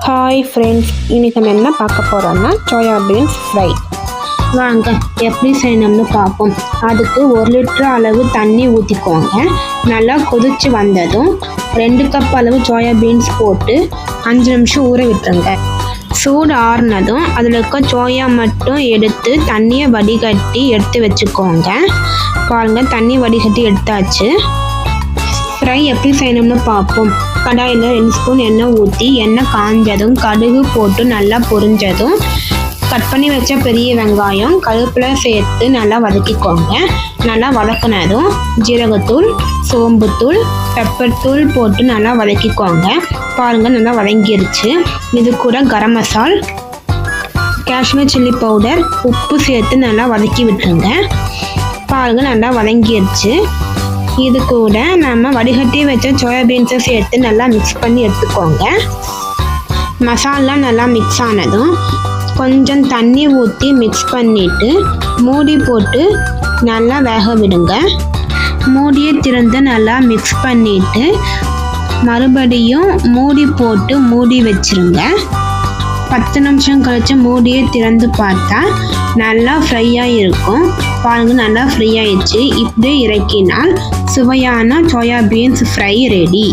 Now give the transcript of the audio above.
Hi friends, இன்றைக்கி நம்ம என்ன பார்க்க போகிறோம்னா சோயா பீன்ஸ் ஃப்ரை. வாங்க எப்படி செய்யணும்னு பார்ப்போம். அதுக்கு 1 லிட்டர் அளவு தண்ணி ஊற்றிக்கோங்க. நல்லா கொதித்து வந்ததும் 2 கப் அளவு சோயா பீன்ஸ் போட்டு 5 நிமிஷம் ஊற விட்டுருங்க. சூடு ஆறுனதும் அதில் இருக்க சோயா மட்டும் எடுத்து தண்ணியை வடிகட்டி எடுத்து வச்சுக்கோங்க. பாருங்கள், தண்ணி வடிகட்டி எடுத்தாச்சு. ஃப்ரை எப்படி செய்யணும்னு பார்ப்போம். கடாயில் 2 ஸ்பூன் எண்ணெய் ஊற்றி எண்ணெய் காஞ்சதும் கடுகு போட்டு நல்லா பொரிஞ்சதும் கட் பண்ணி வச்ச பெரிய வெங்காயம் கருவேப்பிலை சேர்த்து நல்லா வதக்கிக்கோங்க. நல்லா வதக்கினதும் ஜீரகத்தூள், சோம்புத்தூள், பெப்பர் தூள் போட்டு நல்லா வதக்கிக்கோங்க. பாருங்கள், நல்லா வதங்கிருச்சு. இது கூட கரம் மசால், காஷ்மீர் சில்லி பவுடர், உப்பு சேர்த்து நல்லா வதக்கி விட்டுருங்க. பாருங்கள், நல்லா வதங்கிருச்சு. இது கூட நம்ம வடிகட்டி வச்ச சோயாபீன்ஸை சேர்த்து நல்லா மிக்ஸ் பண்ணி எடுத்துக்கோங்க. மசாலா நல்லா மிக்ஸ் ஆனதும் கொஞ்சம் தண்ணி ஊற்றி மிக்ஸ் பண்ணிவிட்டு மூடி போட்டு நல்லா வேக விடுங்க. மூடியை திறந்து நல்லா மிக்ஸ் பண்ணிவிட்டு மறுபடியும் மூடி போட்டு மூடி வச்சுருங்க. 10 நிமிஷம் கழித்து மூடியை திறந்து பார்த்தா நல்லா ஃப்ரையாக இருக்கும். பாருங்கள், நல்லா ஃப்ரை ஆயிடுச்சு. இப்படியே இறக்கினால் சுவையான சோயா பீன்ஸ் ஃப்ரை ரெடி.